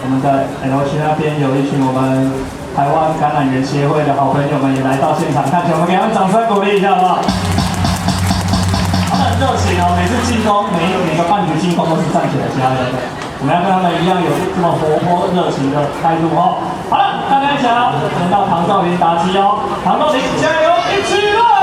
我们的 LC 那边有一群我们台湾橄榄园协会的好朋友们也来到现场看球，我们给他们掌声鼓励一下好不好？他们很热情哦，每次进攻，每个半局进攻都是站起来加油的。我们要跟他们一样有这么活泼热情的态度哦。好了，大家一起来，轮到唐兆林打击哦，唐兆林加油，一起来！